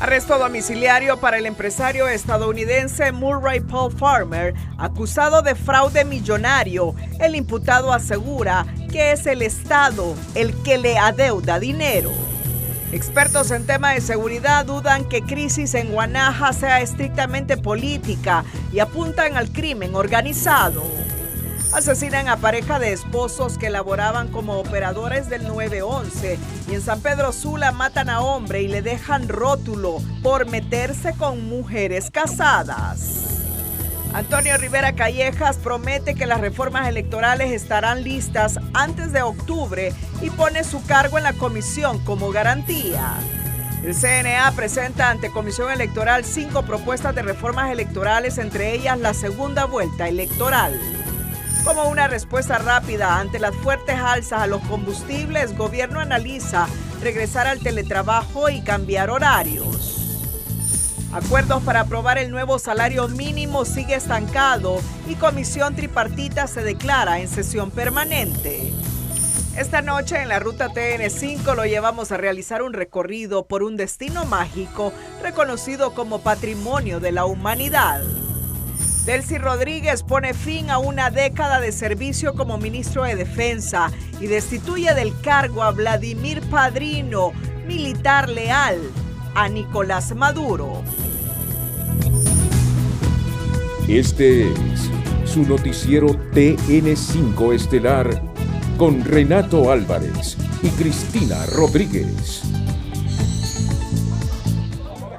Arresto domiciliario para el empresario estadounidense Murray Paul Farmer, acusado de fraude millonario. El imputado asegura que es el Estado el que le adeuda dinero. Expertos en tema de seguridad dudan que crisis en Guanaja sea estrictamente política y apuntan al crimen organizado. Asesinan a pareja de esposos que laboraban como operadores del 911 y en San Pedro Sula matan a hombre y le dejan rótulo por meterse con mujeres casadas. Antonio Rivera Callejas promete que las reformas electorales estarán listas antes de octubre y pone su cargo en la comisión como garantía. El CNA presenta ante Comisión Electoral 5 propuestas de reformas electorales, entre ellas la segunda vuelta electoral. Como una respuesta rápida ante las fuertes alzas a los combustibles, el gobierno analiza regresar al teletrabajo y cambiar horarios. Acuerdos para aprobar el nuevo salario mínimo sigue estancado y comisión tripartita se declara en sesión permanente. Esta noche en la ruta TN5 lo llevamos a realizar un recorrido por un destino mágico reconocido como Patrimonio de la Humanidad. Delcy Rodríguez pone fin a una década de servicio como ministro de Defensa y destituye del cargo a Vladimir Padrino, militar leal a Nicolás Maduro. Este es su noticiero TN5 Estelar con Renato Álvarez y Cristina Rodríguez.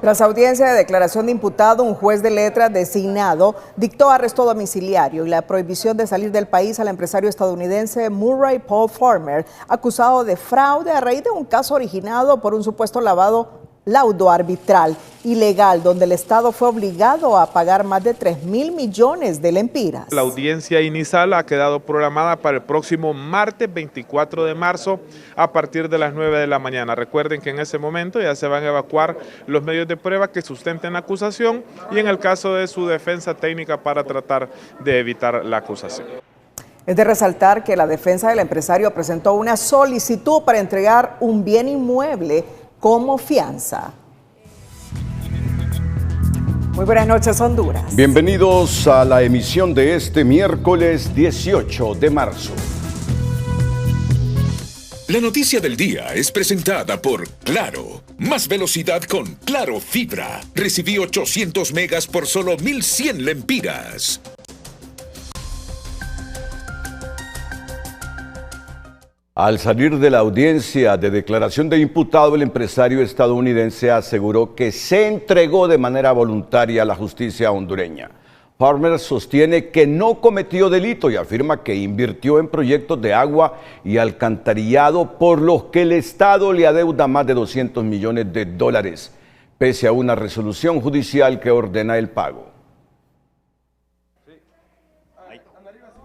Tras audiencia de declaración de imputado, un juez de letras designado dictó arresto domiciliario y la prohibición de salir del país al empresario estadounidense Murray Paul Farmer, acusado de fraude a raíz de un caso originado por un supuesto laudo arbitral ilegal, donde el Estado fue obligado a pagar más de 3.000 millones de lempiras. La audiencia inicial ha quedado programada para el próximo martes 24 de marzo a partir de las 9 de la mañana. Recuerden que en ese momento ya se van a evacuar los medios de prueba que sustenten la acusación y en el caso de su defensa técnica para tratar de evitar la acusación. Es de resaltar que la defensa del empresario presentó una solicitud para entregar un bien inmueble como fianza. Muy buenas noches, Honduras. Bienvenidos a la emisión de este miércoles 18 de marzo. La noticia del día es presentada por Claro. Más velocidad con Claro Fibra. Recibí 800 megas por solo 1.100 lempiras. Al salir de la audiencia de declaración de imputado, el empresario estadounidense aseguró que se entregó de manera voluntaria a la justicia hondureña. Farmer sostiene que no cometió delito y afirma que invirtió en proyectos de agua y alcantarillado por los que el Estado le adeuda más de 200 millones de dólares, pese a una resolución judicial que ordena el pago.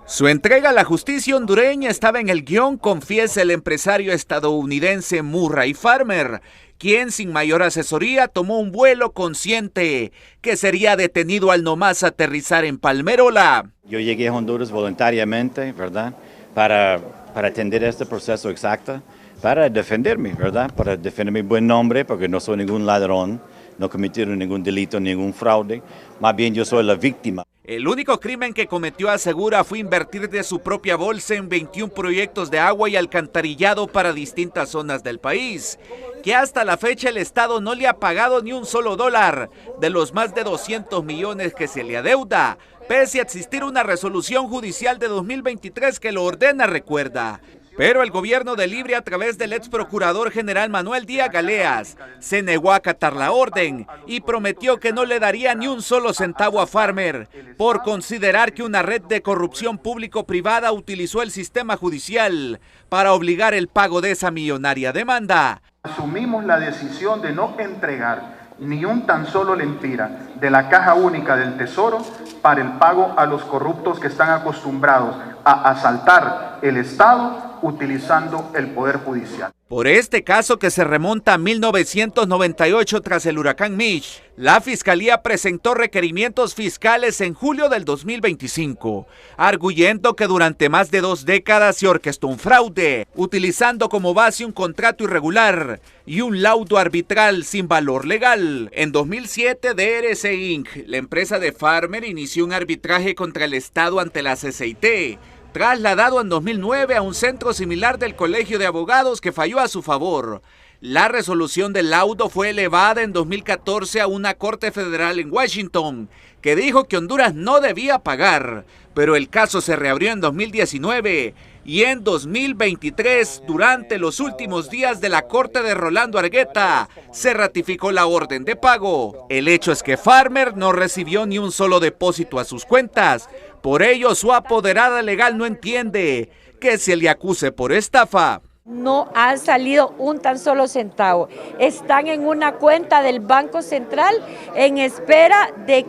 Su entrega a la justicia hondureña estaba en el guión, confiesa el empresario estadounidense Murray Farmer, quien sin mayor asesoría tomó un vuelo consciente que sería detenido al nomás aterrizar en Palmerola. Yo llegué a Honduras voluntariamente, ¿verdad? Para atender este proceso exacto, para defenderme, ¿verdad? Para defender mi buen nombre, porque no soy ningún ladrón, no cometieron ningún delito, ningún fraude, más bien yo soy la víctima. El único crimen que cometió, asegura, fue invertir de su propia bolsa en 21 proyectos de agua y alcantarillado para distintas zonas del país, que hasta la fecha el Estado no le ha pagado ni un solo dólar de los más de 200 millones que se le adeuda, pese a existir una resolución judicial de 2023 que lo ordena, recuerda. Pero el gobierno de Libre, a través del ex procurador general Manuel Díaz Galeas, se negó a acatar la orden y prometió que no le daría ni un solo centavo a Farmer por considerar que una red de corrupción público-privada utilizó el sistema judicial para obligar el pago de esa millonaria demanda. Asumimos la decisión de no entregar ni un tan solo lempira de la Caja Única del Tesoro para el pago a los corruptos que están acostumbrados a asaltar el Estado utilizando el Poder Judicial. Por este caso que se remonta a 1998 tras el huracán Mitch, la Fiscalía presentó requerimientos fiscales en julio del 2025, arguyendo que durante más de 2 décadas se orquestó un fraude, utilizando como base un contrato irregular y un laudo arbitral sin valor legal. En 2007, DRC Inc., la empresa de Farmer, inició un arbitraje contra el Estado ante la CCIT, trasladado en 2009 a un centro similar del Colegio de Abogados que falló a su favor. La resolución del laudo fue elevada en 2014 a una corte federal en Washington, que dijo que Honduras no debía pagar, pero el caso se reabrió en 2019 y en 2023, durante los últimos días de la corte de Rolando Argueta, se ratificó la orden de pago. El hecho es que Farmer no recibió ni un solo depósito a sus cuentas. Por ello, su apoderada legal no entiende que se le acuse por estafa. No han salido un tan solo centavo. Están en una cuenta del Banco Central en espera de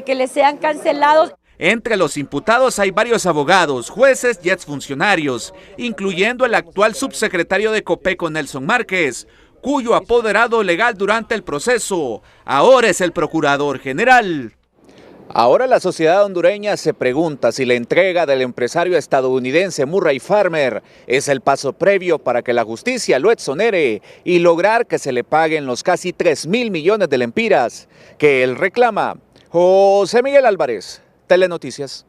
que les sean cancelados. Entre los imputados hay varios abogados, jueces y exfuncionarios, incluyendo el actual subsecretario de Copeco, Nelson Márquez, cuyo apoderado legal durante el proceso ahora es el procurador general. Ahora la sociedad hondureña se pregunta si la entrega del empresario estadounidense Murray Farmer es el paso previo para que la justicia lo exonere y lograr que se le paguen los casi 3.000 millones de lempiras que él reclama. José Miguel Álvarez, Telenoticias.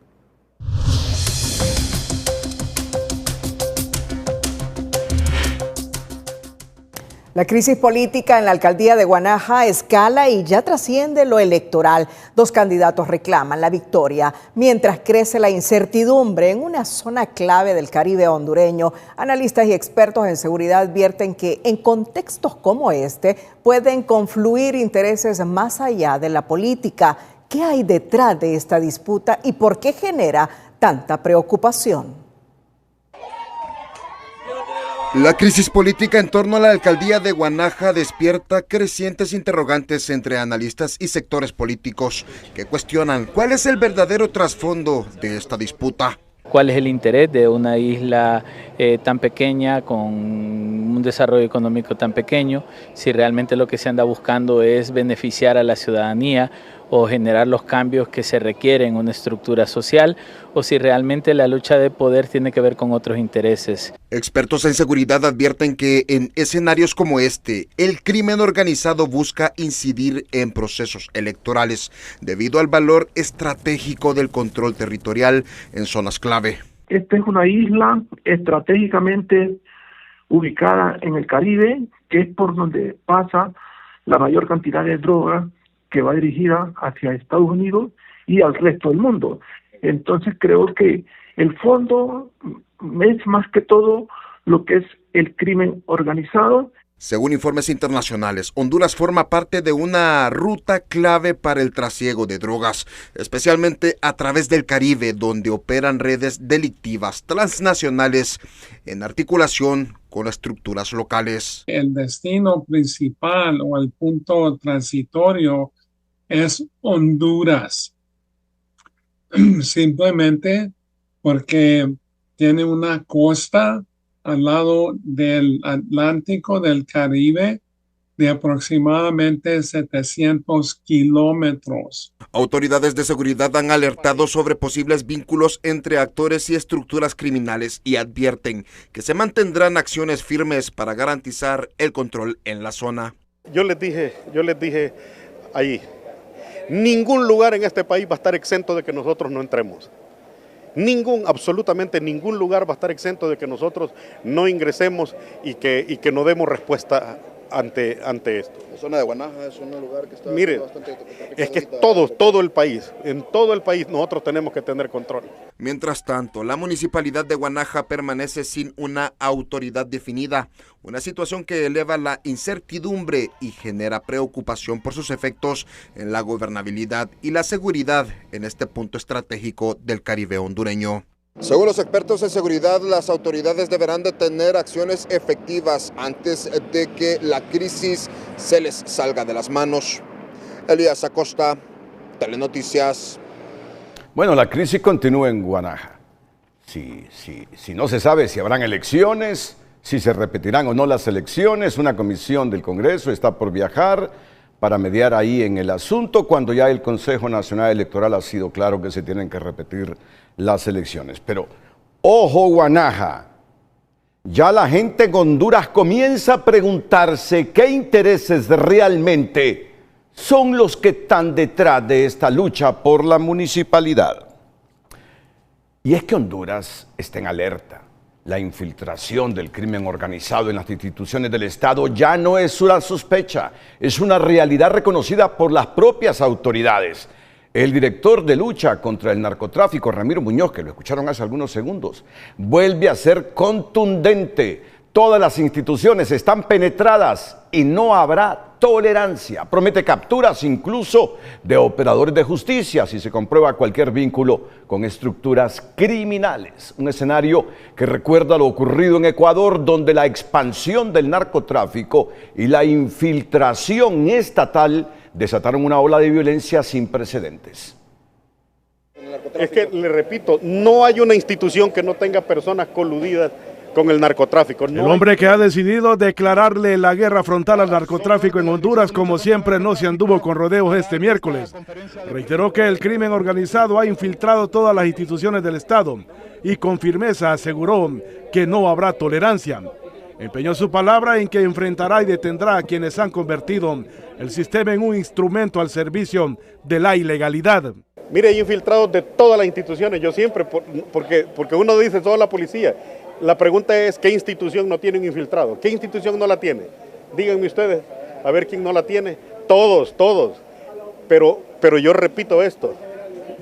La crisis política en la alcaldía de Guanaja escala y ya trasciende lo electoral. 2 candidatos reclaman la victoria, mientras crece la incertidumbre en una zona clave del Caribe hondureño. Analistas y expertos en seguridad advierten que en contextos como este pueden confluir intereses más allá de la política. ¿Qué hay detrás de esta disputa y por qué genera tanta preocupación? La crisis política en torno a la alcaldía de Guanaja despierta crecientes interrogantes entre analistas y sectores políticos que cuestionan cuál es el verdadero trasfondo de esta disputa. ¿Cuál es el interés de una isla tan pequeña con un desarrollo económico tan pequeño? Si realmente lo que se anda buscando es beneficiar a la ciudadanía o generar los cambios que se requieren en una estructura social, o si realmente la lucha de poder tiene que ver con otros intereses. Expertos en seguridad advierten que en escenarios como este, el crimen organizado busca incidir en procesos electorales debido al valor estratégico del control territorial en zonas clave. Esta es una isla estratégicamente ubicada en el Caribe, que es por donde pasa la mayor cantidad de droga que va dirigida hacia Estados Unidos y al resto del mundo. Entonces creo que el fondo es más que todo lo que es el crimen organizado. Según informes internacionales, Honduras forma parte de una ruta clave para el trasiego de drogas, especialmente a través del Caribe, donde operan redes delictivas transnacionales en articulación con estructuras locales. El destino principal o el punto transitorio es Honduras, simplemente porque tiene una costa al lado del Atlántico, del Caribe, de aproximadamente 700 kilómetros. Autoridades de seguridad han alertado sobre posibles vínculos entre actores y estructuras criminales y advierten que se mantendrán acciones firmes para garantizar el control en la zona. Yo les dije ahí, ningún lugar en este país va a estar exento de que nosotros no entremos. Absolutamente ningún lugar va a estar exento de que nosotros no ingresemos y que no demos respuesta ante esto. La zona de Guanaja es un lugar que está bastante... Es que todo el país, en todo el país nosotros tenemos que tener control. Mientras tanto, la municipalidad de Guanaja permanece sin una autoridad definida, una situación que eleva la incertidumbre y genera preocupación por sus efectos en la gobernabilidad y la seguridad en este punto estratégico del Caribe hondureño. Según los expertos en seguridad, las autoridades deberán de tener acciones efectivas antes de que la crisis se les salga de las manos. Elías Acosta, Telenoticias. Bueno, la crisis continúa en Guanaja. si no se sabe si habrán elecciones, si se repetirán o no las elecciones, una comisión del Congreso está por viajar para mediar ahí en el asunto, cuando ya el Consejo Nacional Electoral ha sido claro que se tienen que repetir las elecciones. Pero, ojo Guanaja, ya la gente en Honduras comienza a preguntarse qué intereses realmente son los que están detrás de esta lucha por la municipalidad. Y es que Honduras está en alerta. La infiltración del crimen organizado en las instituciones del Estado ya no es una sospecha, es una realidad reconocida por las propias autoridades. El director de lucha contra el narcotráfico, Ramiro Muñoz, que lo escucharon hace algunos segundos, vuelve a ser contundente. Todas las instituciones están penetradas y no habrá tolerancia. Promete capturas incluso de operadores de justicia si se comprueba cualquier vínculo con estructuras criminales. Un escenario que recuerda lo ocurrido en Ecuador, donde la expansión del narcotráfico y la infiltración estatal desataron una ola de violencia sin precedentes. Es que, le repito, no hay una institución que no tenga personas coludidas con el narcotráfico. El hombre que ha decidido declararle la guerra frontal al narcotráfico en Honduras, como siempre, no se anduvo con rodeos este miércoles. Reiteró que el crimen organizado ha infiltrado todas las instituciones del Estado y con firmeza aseguró que no habrá tolerancia. Empeñó su palabra en que enfrentará y detendrá a quienes han convertido el sistema en un instrumento al servicio de la ilegalidad. Mire, hay infiltrados de todas las instituciones, yo siempre, porque uno dice toda la policía. La pregunta es, ¿qué institución no tiene un infiltrado? ¿Qué institución no la tiene? Díganme ustedes, a ver quién no la tiene. Todos. Pero yo repito esto,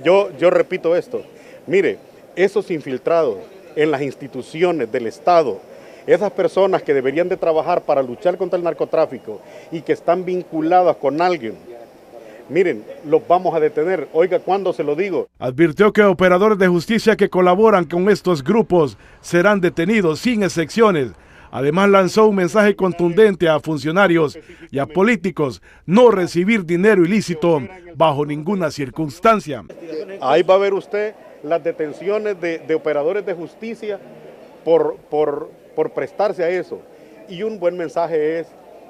yo repito esto. Mire, esos infiltrados en las instituciones del Estado, esas personas que deberían de trabajar para luchar contra el narcotráfico y que están vinculadas con alguien, miren, los vamos a detener. Oiga, ¿cuándo se lo digo? Advirtió que operadores de justicia que colaboran con estos grupos serán detenidos sin excepciones. Además, lanzó un mensaje contundente a funcionarios y a políticos: no recibir dinero ilícito bajo ninguna circunstancia. Ahí va a ver usted las detenciones de operadores de justicia por prestarse a eso. Y un buen mensaje es: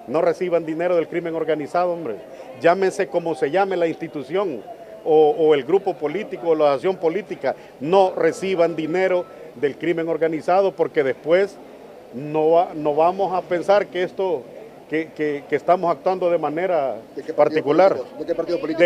no reciban dinero del crimen organizado, hombre. Llámese como se llame la institución o el grupo político o la asociación política, no reciban dinero del crimen organizado, porque después no vamos a pensar que que estamos actuando de manera particular. ¿De qué partido político?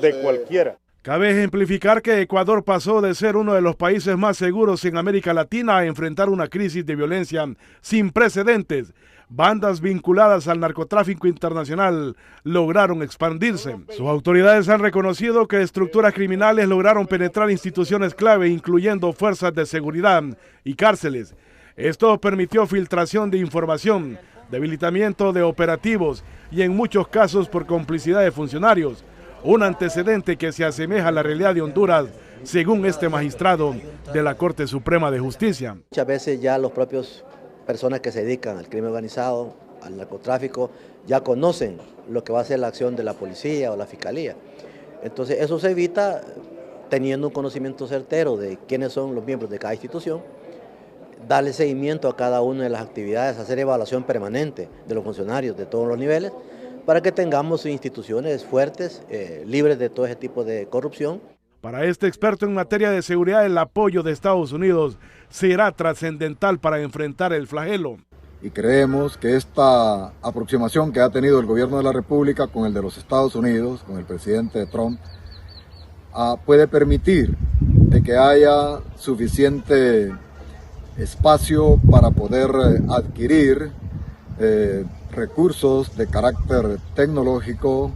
De cualquiera. Cabe ejemplificar que Ecuador pasó de ser uno de los países más seguros en América Latina a enfrentar una crisis de violencia sin precedentes. Bandas vinculadas al narcotráfico internacional lograron expandirse. Sus autoridades han reconocido que estructuras criminales lograron penetrar instituciones clave, incluyendo fuerzas de seguridad y cárceles. Esto permitió filtración de información, debilitamiento de operativos y en muchos casos por complicidad de funcionarios. Un antecedente que se asemeja a la realidad de Honduras, según este magistrado de la Corte Suprema de Justicia. Muchas veces ya los propios personas que se dedican al crimen organizado, al narcotráfico, ya conocen lo que va a ser la acción de la policía o la fiscalía. Entonces eso se evita teniendo un conocimiento certero de quiénes son los miembros de cada institución, darle seguimiento a cada una de las actividades, hacer evaluación permanente de los funcionarios de todos los niveles, para que tengamos instituciones fuertes, libres de todo ese tipo de corrupción. Para este experto en materia de seguridad, el apoyo de Estados Unidos será trascendental para enfrentar el flagelo. Y creemos que esta aproximación que ha tenido el gobierno de la República con el de los Estados Unidos, con el presidente Trump, puede permitir de que haya suficiente espacio para poder adquirir recursos de carácter tecnológico,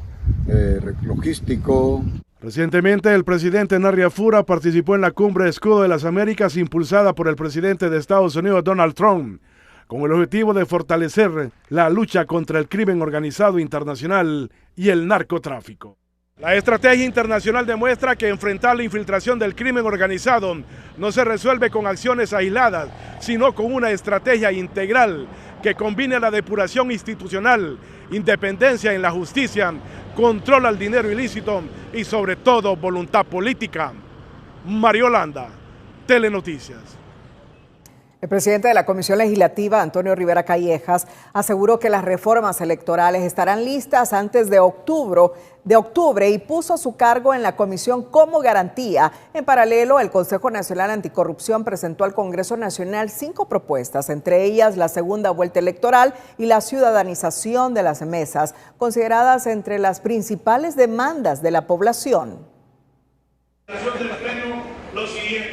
logístico. Recientemente, el presidente Narria Fura participó en la Cumbre Escudo de las Américas impulsada por el presidente de Estados Unidos, Donald Trump, con el objetivo de fortalecer la lucha contra el crimen organizado internacional y el narcotráfico. La estrategia internacional demuestra que enfrentar la infiltración del crimen organizado no se resuelve con acciones aisladas, sino con una estrategia integral que combine la depuración institucional, independencia en la justicia, control al dinero ilícito y sobre todo voluntad política. Mario Landa, Telenoticias. El presidente de la Comisión Legislativa, Antonio Rivera Callejas, aseguró que las reformas electorales estarán listas antes de octubre y puso a su cargo en la comisión como garantía. En paralelo, el Consejo Nacional Anticorrupción presentó al Congreso Nacional 5 propuestas, entre ellas la segunda vuelta electoral y la ciudadanización de las mesas, consideradas entre las principales demandas de la población.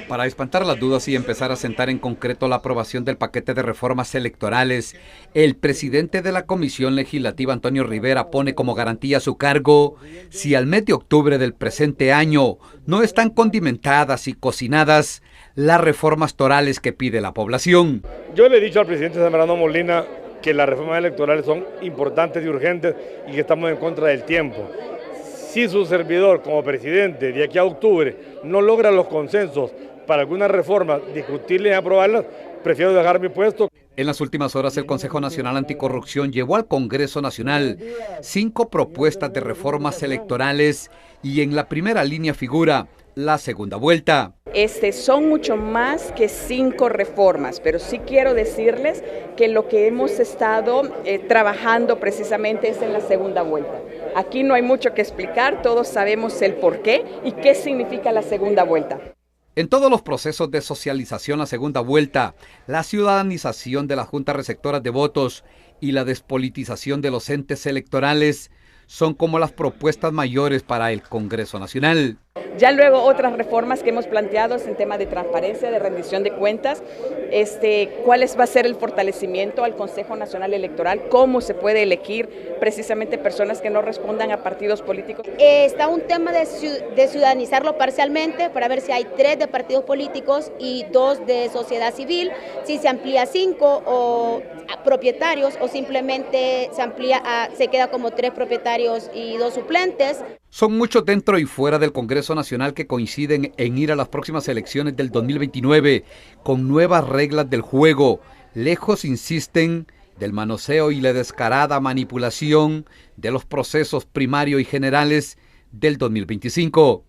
Para espantar las dudas y empezar a sentar en concreto la aprobación del paquete de reformas electorales, el presidente de la Comisión Legislativa, Antonio Rivera, pone como garantía a su cargo si al mes de octubre del presente año no están condimentadas y cocinadas las reformas torales que pide la población. Yo le he dicho al presidente Zambrano Molina que las reformas electorales son importantes y urgentes y que estamos en contra del tiempo. Si su servidor como presidente de aquí a octubre no logra los consensos para algunas reformas, discutirlas y aprobarlas, prefiero dejar mi puesto. En las últimas horas, el Consejo Nacional Anticorrupción llevó al Congreso Nacional 5 propuestas de reformas electorales y en la primera línea figura la segunda vuelta. Son mucho más que 5 reformas, pero sí quiero decirles que lo que hemos estado trabajando precisamente es en la segunda vuelta. Aquí no hay mucho que explicar, todos sabemos el porqué y qué significa la segunda vuelta. En todos los procesos de socialización, la segunda vuelta, la ciudadanización de las juntas receptoras de votos y la despolitización de los entes electorales son como las propuestas mayores para el Congreso Nacional. Ya luego otras reformas que hemos planteado es en tema de transparencia, de rendición de cuentas, cuál va a ser el fortalecimiento al Consejo Nacional Electoral, cómo se puede elegir precisamente personas que no respondan a partidos políticos. Está un tema de ciudadanizarlo parcialmente para ver si hay 3 de partidos políticos y 2 de sociedad civil, si se amplía a 5 o a propietarios o simplemente se queda como 3 propietarios y 2 suplentes. Son muchos dentro y fuera del Congreso Nacional que coinciden en ir a las próximas elecciones del 2029 con nuevas reglas del juego. Lejos, insisten, del manoseo y la descarada manipulación de los procesos primarios y generales del 2025.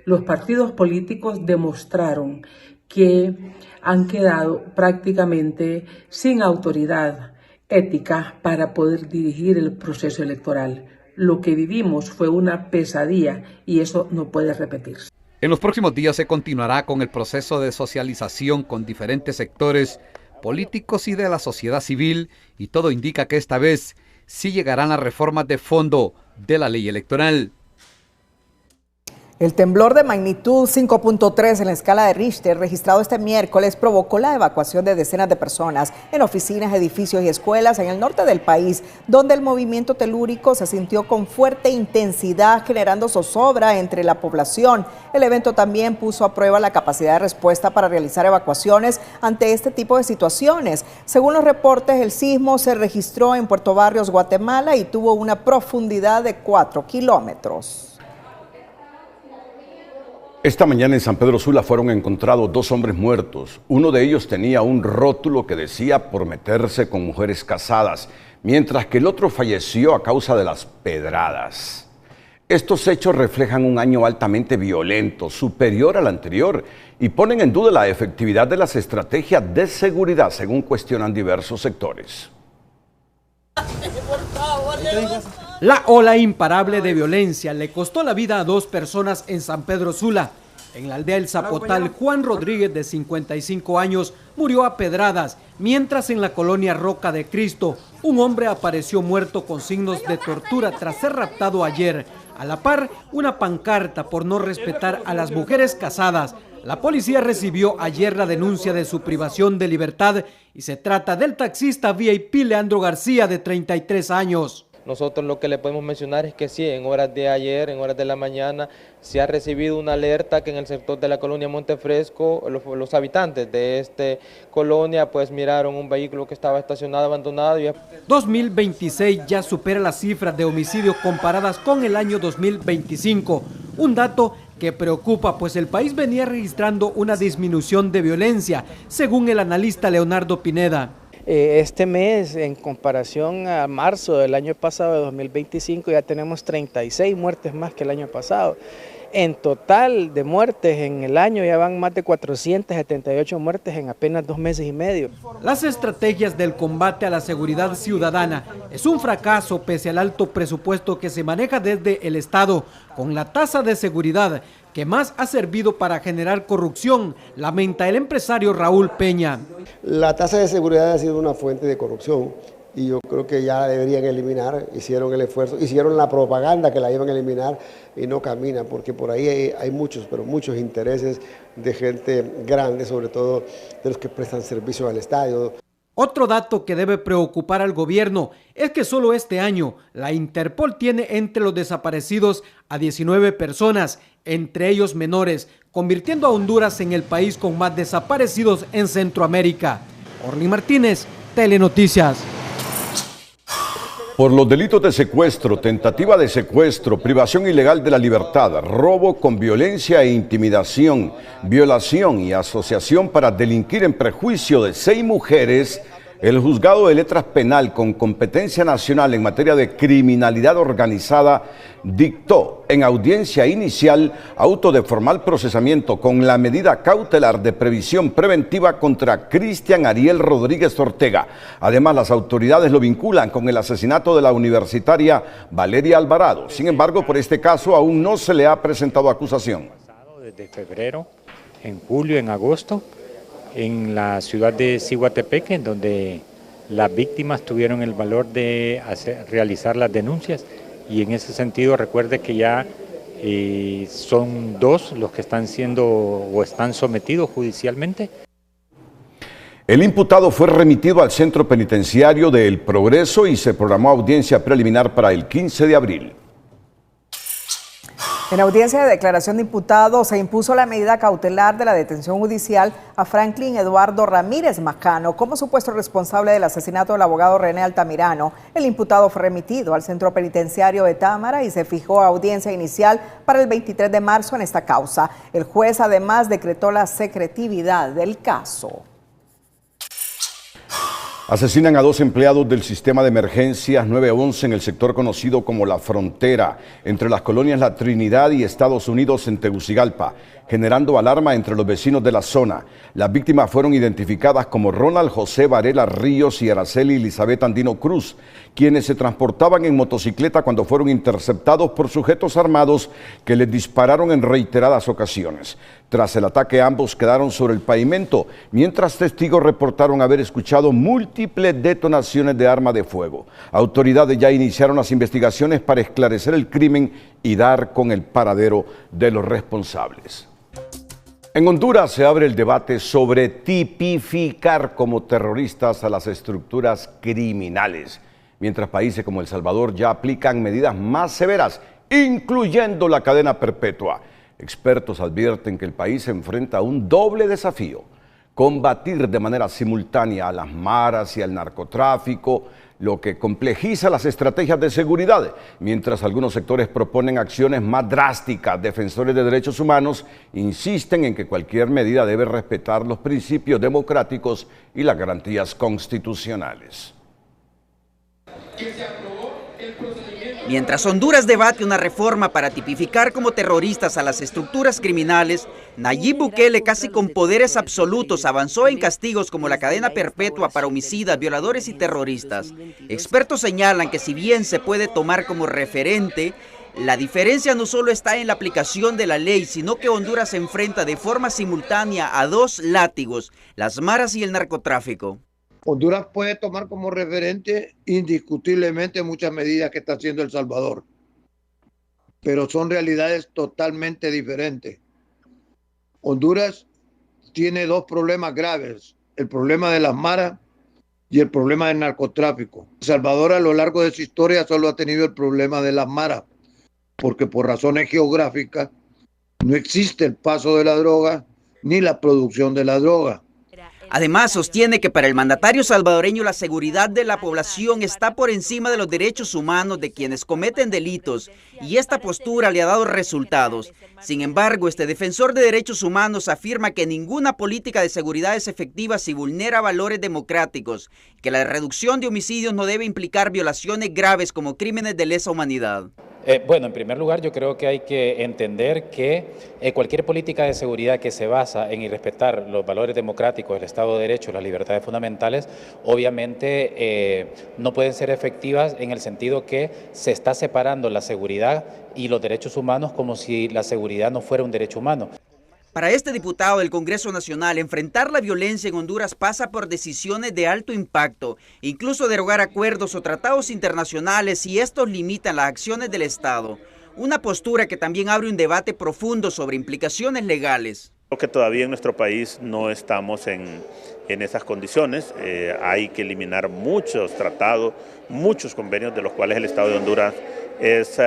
Los partidos políticos demostraron que han quedado prácticamente sin autoridad ética para poder dirigir el proceso electoral. Lo que vivimos fue una pesadilla y eso no puede repetirse. En los próximos días se continuará con el proceso de socialización con diferentes sectores políticos y de la sociedad civil y todo indica que esta vez sí llegarán las reformas de fondo de la ley electoral. El temblor de magnitud 5.3 en la escala de Richter registrado este miércoles provocó la evacuación de decenas de personas en oficinas, edificios y escuelas en el norte del país, donde el movimiento telúrico se sintió con fuerte intensidad, generando zozobra entre la población. El evento también puso a prueba la capacidad de respuesta para realizar evacuaciones ante este tipo de situaciones. Según los reportes, el sismo se registró en Puerto Barrios, Guatemala, y tuvo una profundidad de 4 kilómetros. Esta mañana en San Pedro Sula fueron encontrados 2 hombres muertos. Uno de ellos tenía un rótulo que decía por meterse con mujeres casadas, mientras que el otro falleció a causa de las pedradas. Estos hechos reflejan un año altamente violento, superior al anterior, y ponen en duda la efectividad de las estrategias de seguridad, según cuestionan diversos sectores. La ola imparable de violencia le costó la vida a 2 personas en San Pedro Sula. En la aldea El Zapotal, Juan Rodríguez, de 55 años, murió a pedradas, mientras en la colonia Roca de Cristo, un hombre apareció muerto con signos de tortura tras ser raptado ayer. A la par, una pancarta por no respetar a las mujeres casadas. La policía recibió ayer la denuncia de su privación de libertad y se trata del taxista VIP Leandro García, de 33 años. Nosotros lo que le podemos mencionar es que sí, en horas de ayer, en horas de la mañana, se ha recibido una alerta que en el sector de la colonia Montefresco, los habitantes de esta colonia pues miraron un vehículo que estaba estacionado abandonado. 2026 ya supera las cifras de homicidios comparadas con el año 2025, un dato que preocupa, pues el país venía registrando una disminución de violencia, según el analista Leonardo Pineda. Este mes, en comparación a marzo del año pasado, de 2025, ya tenemos 36 muertes más que el año pasado. En total de muertes en el año ya van más de 478 muertes en apenas 2 meses y medio. Las estrategias del combate a la seguridad ciudadana es un fracaso pese al alto presupuesto que se maneja desde el Estado, con la tasa de seguridad que más ha servido para generar corrupción, lamenta el empresario Raúl Peña. La tasa de seguridad ha sido una fuente de corrupción y yo creo que ya la deberían eliminar. Hicieron el esfuerzo, hicieron la propaganda que la iban a eliminar y no camina, porque por ahí hay muchos, pero muchos intereses de gente grande, sobre todo de los que prestan servicio al estadio. Otro dato que debe preocupar al gobierno es que solo este año la Interpol tiene entre los desaparecidos a 19 personas, entre ellos menores, convirtiendo a Honduras en el país con más desaparecidos en Centroamérica. Orly Martínez, Telenoticias. Por los delitos de secuestro, tentativa de secuestro, privación ilegal de la libertad, robo con violencia e intimidación, violación y asociación para delinquir en prejuicio de 6 mujeres, el Juzgado de Letras Penal con competencia nacional en materia de criminalidad organizada dictó en audiencia inicial auto de formal procesamiento con la medida cautelar de previsión preventiva contra Cristian Ariel Rodríguez Ortega. Además, las autoridades lo vinculan con el asesinato de la universitaria Valeria Alvarado. Sin embargo, por este caso aún no se le ha presentado acusación. Desde febrero, en julio, en agosto, en la ciudad de Ciguatepeque, en donde las víctimas tuvieron el valor de realizar las denuncias, y en ese sentido recuerde que ya son 2 los que están siendo o están sometidos judicialmente. El imputado fue remitido al Centro Penitenciario de El Progreso y se programó audiencia preliminar para el 15 de abril. En audiencia de declaración de imputado se impuso la medida cautelar de la detención judicial a Franklin Eduardo Ramírez Macano como supuesto responsable del asesinato del abogado René Altamirano. El imputado fue remitido al Centro Penitenciario de Támara y se fijó audiencia inicial para el 23 de marzo en esta causa. El juez además decretó la secretividad del caso. Asesinan a 2 empleados del sistema de emergencias 911 en el sector conocido como La Frontera, entre las colonias La Trinidad y Estados Unidos en Tegucigalpa, generando alarma entre los vecinos de la zona. Las víctimas fueron identificadas como Ronald José Varela Ríos y Araceli Elizabeth Andino Cruz, quienes se transportaban en motocicleta cuando fueron interceptados por sujetos armados que les dispararon en reiteradas ocasiones. Tras el ataque, ambos quedaron sobre el pavimento, mientras testigos reportaron haber escuchado múltiples detonaciones de arma de fuego. Autoridades ya iniciaron las investigaciones para esclarecer el crimen y dar con el paradero de los responsables. En Honduras se abre el debate sobre tipificar como terroristas a las estructuras criminales, mientras países como El Salvador ya aplican medidas más severas, incluyendo la cadena perpetua. Expertos advierten que el país se enfrenta a un doble desafío: combatir de manera simultánea a las maras y al narcotráfico, lo que complejiza las estrategias de seguridad, mientras algunos sectores proponen acciones más drásticas. Defensores de derechos humanos insisten en que cualquier medida debe respetar los principios democráticos y las garantías constitucionales. Mientras Honduras debate una reforma para tipificar como terroristas a las estructuras criminales, Nayib Bukele, casi con poderes absolutos, avanzó en castigos como la cadena perpetua para homicidas, violadores y terroristas. Expertos señalan que si bien se puede tomar como referente, la diferencia no solo está en la aplicación de la ley, sino que Honduras se enfrenta de forma simultánea a 2 látigos, las maras y el narcotráfico. Honduras puede tomar como referente indiscutiblemente muchas medidas que está haciendo El Salvador, pero son realidades totalmente diferentes. Honduras tiene 2 problemas graves: el problema de las maras y el problema del narcotráfico. El Salvador a lo largo de su historia solo ha tenido el problema de las maras, porque por razones geográficas no existe el paso de la droga ni la producción de la droga. Además, sostiene que para el mandatario salvadoreño la seguridad de la población está por encima de los derechos humanos de quienes cometen delitos y esta postura le ha dado resultados. Sin embargo, este defensor de derechos humanos afirma que ninguna política de seguridad es efectiva si vulnera valores democráticos, que la reducción de homicidios no debe implicar violaciones graves como crímenes de lesa humanidad. Bueno, en primer lugar, yo creo que hay que entender que cualquier política de seguridad que se basa en irrespetar los valores democráticos, el Estado de Derecho, las libertades fundamentales, obviamente no pueden ser efectivas en el sentido que se está separando la seguridad y los derechos humanos como si la seguridad no fuera un derecho humano. Para este diputado del Congreso Nacional, enfrentar la violencia en Honduras pasa por decisiones de alto impacto, incluso derogar acuerdos o tratados internacionales si estos limitan las acciones del Estado. Una postura que también abre un debate profundo sobre implicaciones legales. Creo que todavía en nuestro país no estamos en esas condiciones. Hay que eliminar muchos tratados, muchos convenios de los cuales el Estado de Honduras es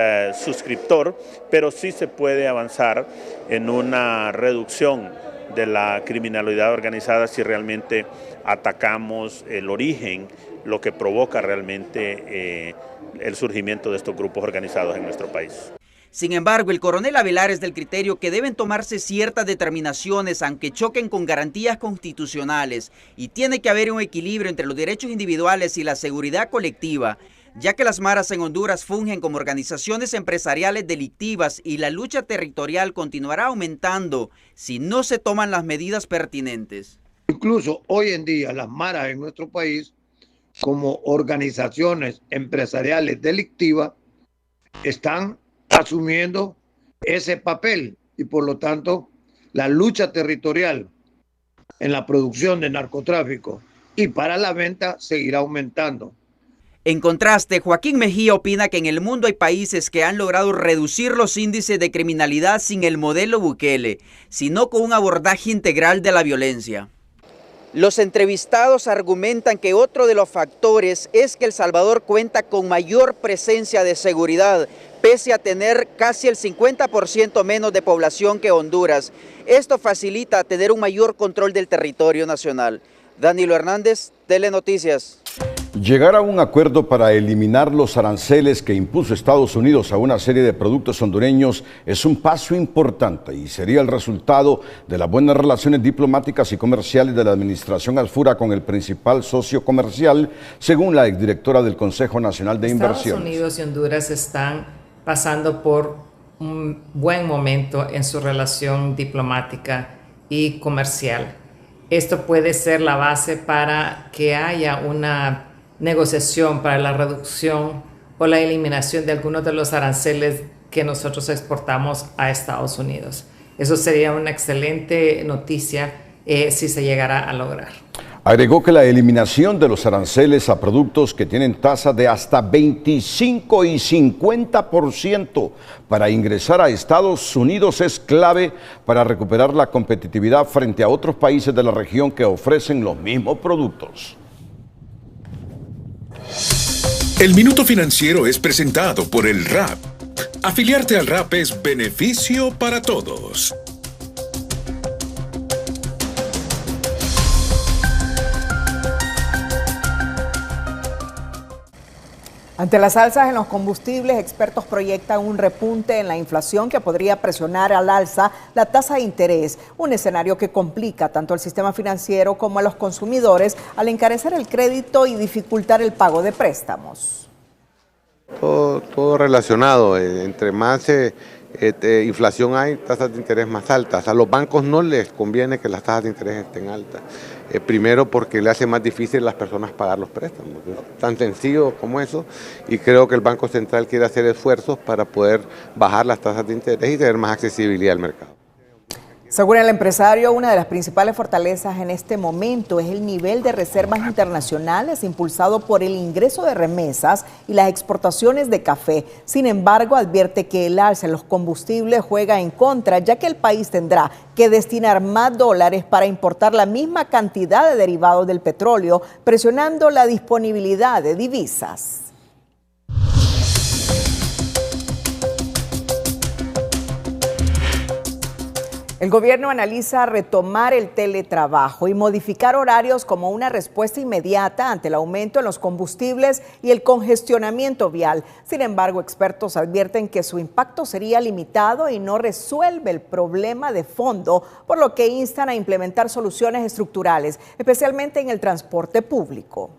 suscriptor, pero sí se puede avanzar en una reducción de la criminalidad organizada si realmente atacamos el origen, lo que provoca realmente el surgimiento de estos grupos organizados en nuestro país. Sin embargo, el coronel Avelar es del criterio que deben tomarse ciertas determinaciones aunque choquen con garantías constitucionales y tiene que haber un equilibrio entre los derechos individuales y la seguridad colectiva, ya que las maras en Honduras fungen como organizaciones empresariales delictivas y la lucha territorial continuará aumentando si no se toman las medidas pertinentes. Incluso hoy en día las maras en nuestro país, como organizaciones empresariales delictivas, están asumiendo ese papel y por lo tanto la lucha territorial en la producción de narcotráfico y para la venta seguirá aumentando. En contraste, Joaquín Mejía opina que en el mundo hay países que han logrado reducir los índices de criminalidad sin el modelo Bukele, sino con un abordaje integral de la violencia. Los entrevistados argumentan que otro de los factores es que El Salvador cuenta con mayor presencia de seguridad, pese a tener casi el 50% menos de población que Honduras. Esto facilita tener un mayor control del territorio nacional. Danilo Hernández, Telenoticias. Llegar a un acuerdo para eliminar los aranceles que impuso Estados Unidos a una serie de productos hondureños es un paso importante y sería el resultado de las buenas relaciones diplomáticas y comerciales de la administración Alfura con el principal socio comercial, según la exdirectora del Consejo Nacional de Inversiones. Estados Unidos y Honduras están pasando por un buen momento en su relación diplomática y comercial. Esto puede ser la base para que haya una negociación para la reducción o la eliminación de algunos de los aranceles que nosotros exportamos a Estados Unidos. Eso sería una excelente noticia si se llegara a lograr. Agregó que la eliminación de los aranceles a productos que tienen tasa de hasta 25 y 50% para ingresar a Estados Unidos es clave para recuperar la competitividad frente a otros países de la región que ofrecen los mismos productos. El Minuto Financiero es presentado por el RAP. Afiliarte al RAP es beneficio para todos. Ante las alzas en los combustibles, expertos proyectan un repunte en la inflación que podría presionar al alza la tasa de interés, un escenario que complica tanto al sistema financiero como a los consumidores al encarecer el crédito y dificultar el pago de préstamos. Todo relacionado, entre más inflación hay, tasas de interés más altas. A los bancos no les conviene que las tasas de interés estén altas. Primero porque le hace más difícil a las personas pagar los préstamos. Es tan sencillo como eso y creo que el Banco Central quiere hacer esfuerzos para poder bajar las tasas de interés y tener más accesibilidad al mercado. Según el empresario, una de las principales fortalezas en este momento es el nivel de reservas internacionales impulsado por el ingreso de remesas y las exportaciones de café. Sin embargo, advierte que el alza en los combustibles juega en contra, ya que el país tendrá que destinar más dólares para importar la misma cantidad de derivados del petróleo, presionando la disponibilidad de divisas. El gobierno analiza retomar el teletrabajo y modificar horarios como una respuesta inmediata ante el aumento en los combustibles y el congestionamiento vial. Sin embargo, expertos advierten que su impacto sería limitado y no resuelve el problema de fondo, por lo que instan a implementar soluciones estructurales, especialmente en el transporte público.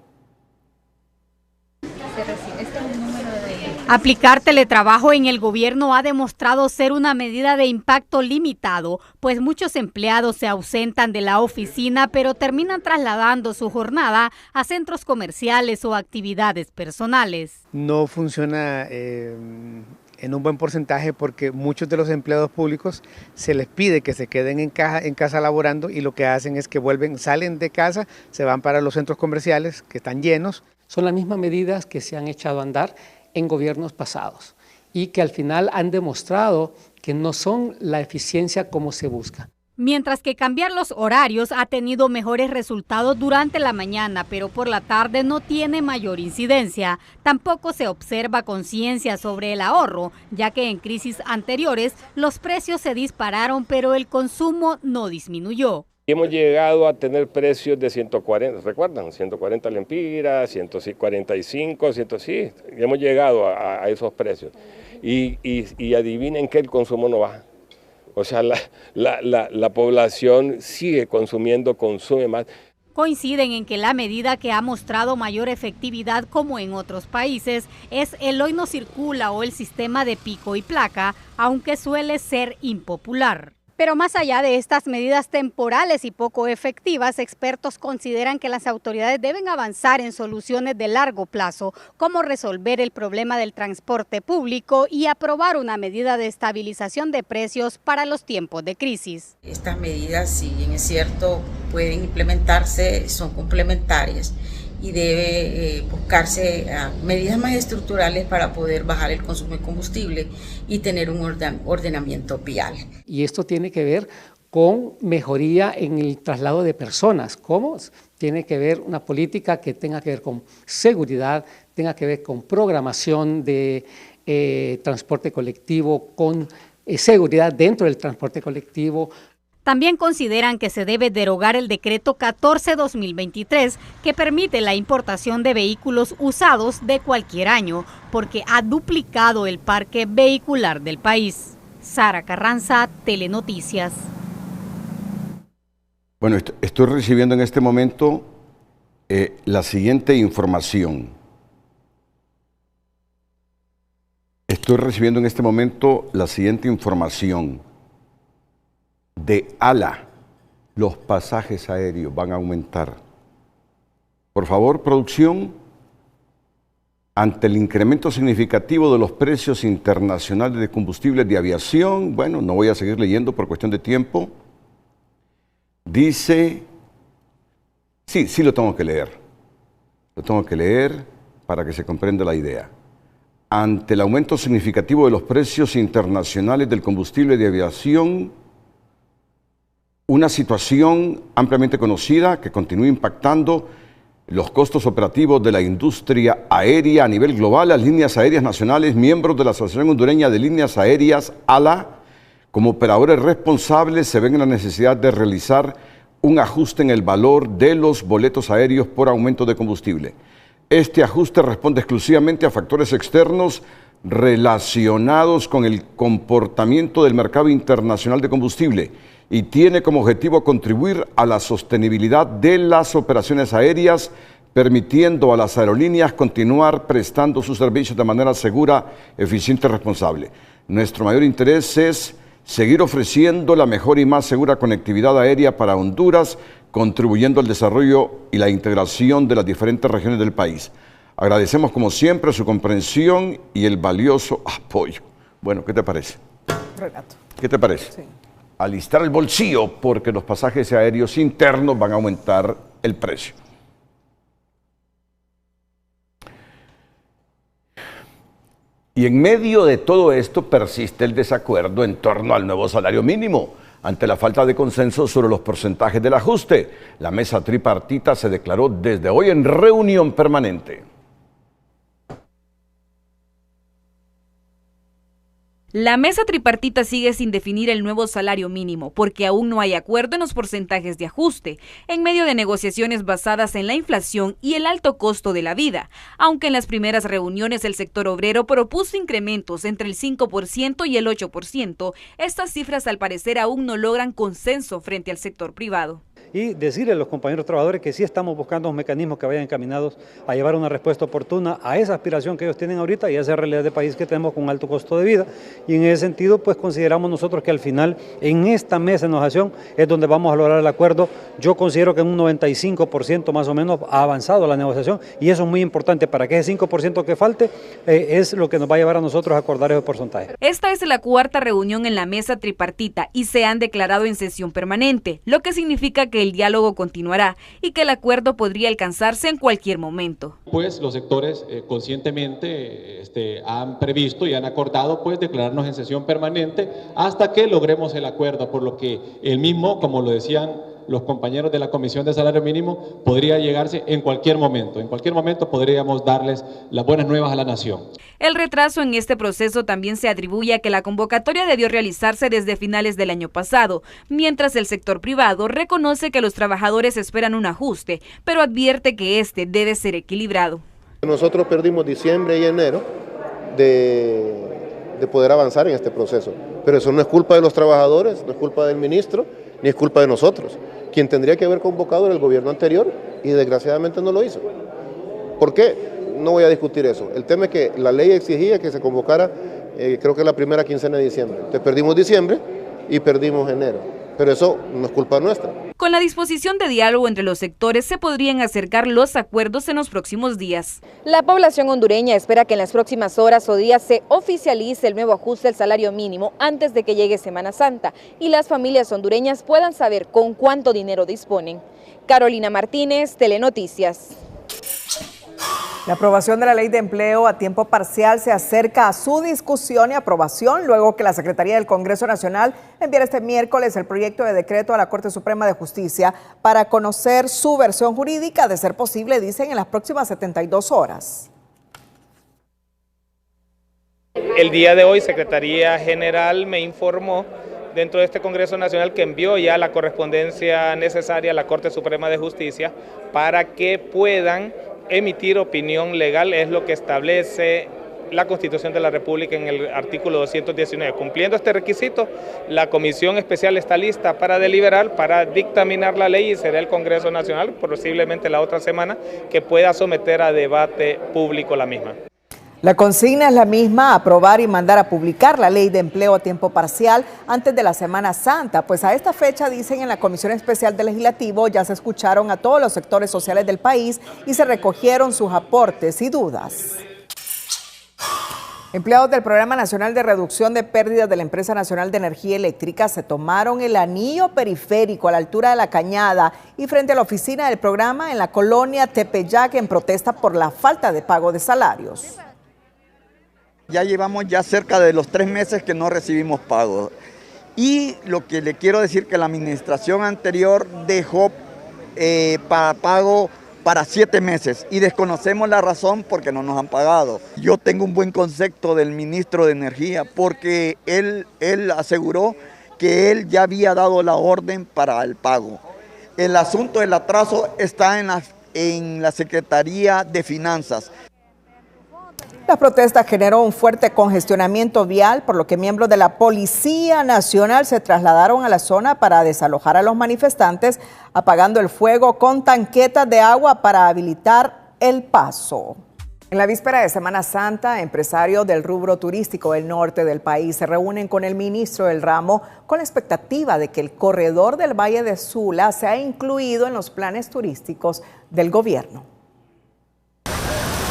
Aplicar teletrabajo en el gobierno ha demostrado ser una medida de impacto limitado, pues muchos empleados se ausentan de la oficina, pero terminan trasladando su jornada a centros comerciales o actividades personales. No funciona en un buen porcentaje porque muchos de los empleados públicos se les pide que se queden en casa laborando, y lo que hacen es que salen de casa, se van para los centros comerciales que están llenos. Son las mismas medidas que se han echado a andar en gobiernos pasados y que al final han demostrado que no son la eficiencia como se busca. Mientras que cambiar los horarios ha tenido mejores resultados durante la mañana, pero por la tarde no tiene mayor incidencia. Tampoco se observa conciencia sobre el ahorro, ya que en crisis anteriores los precios se dispararon, pero el consumo no disminuyó. Hemos llegado a tener precios de 140, ¿recuerdan? 140 lempiras, 145, sí, hemos llegado a esos precios. Y adivinen que el consumo no baja. O sea, la población sigue consumiendo, consume más. Coinciden en que la medida que ha mostrado mayor efectividad, como en otros países, es el hoy no circula o el sistema de pico y placa, aunque suele ser impopular. Pero más allá de estas medidas temporales y poco efectivas, expertos consideran que las autoridades deben avanzar en soluciones de largo plazo, como resolver el problema del transporte público y aprobar una medida de estabilización de precios para los tiempos de crisis. Estas medidas, si bien es cierto, pueden implementarse, son complementarias, y debe buscarse medidas más estructurales para poder bajar el consumo de combustible y tener un ordenamiento vial. Y esto tiene que ver con mejoría en el traslado de personas. ¿Cómo? Tiene que ver una política que tenga que ver con seguridad, tenga que ver con programación de transporte colectivo, con seguridad dentro del transporte colectivo. También consideran que se debe derogar el decreto 14/2023 que permite la importación de vehículos usados de cualquier año, porque ha duplicado el parque vehicular del país. Sara Carranza, Telenoticias. Bueno, estoy recibiendo en este momento la siguiente información. De ALA, los pasajes aéreos van a aumentar. Por favor, producción, ante el incremento significativo de los precios internacionales de combustibles de aviación, bueno, no voy a seguir leyendo por cuestión de tiempo, dice, sí lo tengo que leer para que se comprenda la idea. Ante el aumento significativo de los precios internacionales del combustible de aviación, una situación ampliamente conocida que continúa impactando los costos operativos de la industria aérea a nivel global. Las líneas aéreas nacionales, miembros de la Asociación Hondureña de Líneas Aéreas, ALA, como operadores responsables, se ven en la necesidad de realizar un ajuste en el valor de los boletos aéreos por aumento de combustible. Este ajuste responde exclusivamente a factores externos relacionados con el comportamiento del mercado internacional de combustible y tiene como objetivo contribuir a la sostenibilidad de las operaciones aéreas, permitiendo a las aerolíneas continuar prestando sus servicios de manera segura, eficiente y responsable. Nuestro mayor interés es seguir ofreciendo la mejor y más segura conectividad aérea para Honduras, contribuyendo al desarrollo y la integración de las diferentes regiones del país. Agradecemos como siempre su comprensión y el valioso apoyo. Bueno, ¿qué te parece? Renato. ¿Qué te parece? Sí. Alistar el bolsillo porque los pasajes aéreos internos van a aumentar el precio. Y en medio de todo esto persiste el desacuerdo en torno al nuevo salario mínimo. Ante la falta de consenso sobre los porcentajes del ajuste, la mesa tripartita se declaró desde hoy en reunión permanente. La mesa tripartita sigue sin definir el nuevo salario mínimo porque aún no hay acuerdo en los porcentajes de ajuste, en medio de negociaciones basadas en la inflación y el alto costo de la vida, aunque en las primeras reuniones el sector obrero propuso incrementos entre el 5% y el 8%, estas cifras al parecer aún no logran consenso frente al sector privado. Y decirle a los compañeros trabajadores que sí estamos buscando los mecanismos que vayan encaminados a llevar una respuesta oportuna a esa aspiración que ellos tienen ahorita y a esa realidad de país que tenemos con alto costo de vida. Y en ese sentido, pues consideramos nosotros que al final, en esta mesa de negociación, es donde vamos a lograr el acuerdo. Yo considero que en un 95% más o menos ha avanzado la negociación y eso es muy importante para que ese 5% que falte es lo que nos va a llevar a nosotros a acordar ese porcentaje. Esta es la cuarta reunión en la mesa tripartita y se han declarado en sesión permanente, lo que significa que el diálogo continuará y que el acuerdo podría alcanzarse en cualquier momento. Pues los sectores conscientemente han previsto y han acordado pues declararnos en sesión permanente hasta que logremos el acuerdo, por lo que el mismo, como lo decían los compañeros de la Comisión de Salario Mínimo, podría llegarse en cualquier momento. En cualquier momento podríamos darles las buenas nuevas a la nación. El retraso en este proceso también se atribuye a que la convocatoria debió realizarse desde finales del año pasado, mientras el sector privado reconoce que los trabajadores esperan un ajuste, pero advierte que este debe ser equilibrado. Nosotros perdimos diciembre y enero de poder avanzar en este proceso, pero eso no es culpa de los trabajadores, no es culpa del ministro, ni es culpa de nosotros. Quien tendría que haber convocado era el gobierno anterior y desgraciadamente no lo hizo. ¿Por qué? No voy a discutir eso. El tema es que la ley exigía que se convocara, creo que la primera quincena de diciembre. Entonces perdimos diciembre y perdimos enero, pero eso no es culpa nuestra. Con la disposición de diálogo entre los sectores se podrían acercar los acuerdos en los próximos días. La población hondureña espera que en las próximas horas o días se oficialice el nuevo ajuste al salario mínimo antes de que llegue Semana Santa y las familias hondureñas puedan saber con cuánto dinero disponen. Carolina Martínez, Telenoticias. La aprobación de la ley de empleo a tiempo parcial se acerca a su discusión y aprobación luego que la Secretaría del Congreso Nacional enviara este miércoles el proyecto de decreto a la Corte Suprema de Justicia para conocer su versión jurídica, de ser posible, dicen, en las próximas 72 horas. El día de hoy, Secretaría General me informó dentro de este Congreso Nacional que envió ya la correspondencia necesaria a la Corte Suprema de Justicia para que puedan emitir opinión legal, es lo que establece la Constitución de la República en el artículo 219. Cumpliendo este requisito, la Comisión Especial está lista para deliberar, para dictaminar la ley y será el Congreso Nacional, posiblemente la otra semana, que pueda someter a debate público la misma. La consigna es la misma: aprobar y mandar a publicar la ley de empleo a tiempo parcial antes de la Semana Santa. Pues a esta fecha, dicen, en la Comisión Especial del Legislativo ya se escucharon a todos los sectores sociales del país y se recogieron sus aportes y dudas. Empleados del Programa Nacional de Reducción de Pérdidas de la Empresa Nacional de Energía Eléctrica se tomaron el anillo periférico a la altura de La Cañada y frente a la oficina del programa en la colonia Tepeyac en protesta por la falta de pago de salarios. Ya llevamos ya cerca de los 3 meses que no recibimos pagos. Y lo que le quiero decir que la administración anterior dejó para pago para 7 meses y desconocemos la razón porque no nos han pagado. Yo tengo un buen concepto del ministro de Energía porque él aseguró que él ya había dado la orden para el pago. El asunto del atraso está en la Secretaría de Finanzas. La protesta generó un fuerte congestionamiento vial, por lo que miembros de la Policía Nacional se trasladaron a la zona para desalojar a los manifestantes, apagando el fuego con tanquetas de agua para habilitar el paso. En la víspera de Semana Santa, empresarios del rubro turístico del norte del país se reúnen con el ministro del ramo con la expectativa de que el corredor del Valle de Sula sea incluido en los planes turísticos del gobierno.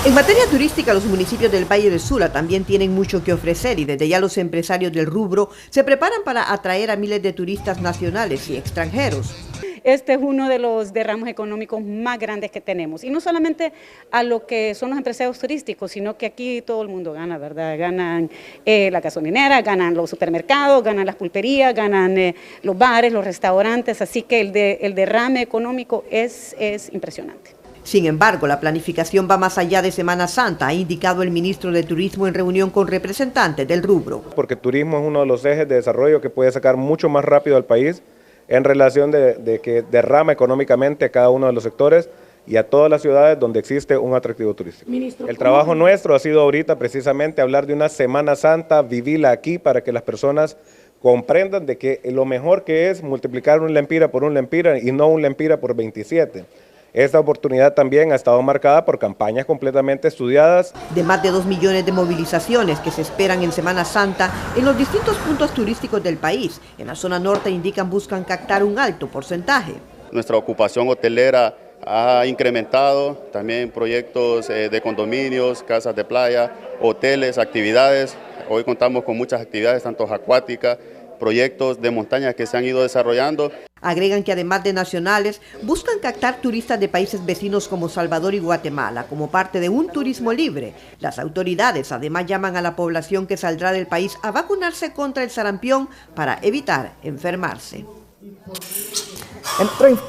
En materia turística, los municipios del Valle de Sula también tienen mucho que ofrecer y desde ya los empresarios del rubro se preparan para atraer a miles de turistas nacionales y extranjeros. Este es uno de los derramos económicos más grandes que tenemos. Y no solamente a lo que son los empresarios turísticos, sino que aquí todo el mundo gana, ¿verdad? Ganan la gasolinera, ganan los supermercados, ganan las pulperías, ganan los bares, los restaurantes. Así que el derrame económico es impresionante. Sin embargo, la planificación va más allá de Semana Santa, ha indicado el ministro de Turismo en reunión con representantes del rubro. Porque turismo es uno de los ejes de desarrollo que puede sacar mucho más rápido al país en relación de que derrama económicamente a cada uno de los sectores y a todas las ciudades donde existe un atractivo turístico. El trabajo nuestro ha sido ahorita precisamente hablar de una Semana Santa, vivirla aquí para que las personas comprendan de que lo mejor que es multiplicar un lempira por un lempira y no un lempira por 27. Esta oportunidad también ha estado marcada por campañas completamente estudiadas. De más de 2 millones de movilizaciones que se esperan en Semana Santa en los distintos puntos turísticos del país, en la zona norte indican buscan captar un alto porcentaje. Nuestra ocupación hotelera ha incrementado, también proyectos de condominios, casas de playa, hoteles, actividades. Hoy contamos con muchas actividades, tanto acuáticas, proyectos de montaña que se han ido desarrollando. Agregan que además de nacionales, buscan captar turistas de países vecinos como Salvador y Guatemala, como parte de un turismo libre. Las autoridades además llaman a la población que saldrá del país a vacunarse contra el sarampión para evitar enfermarse.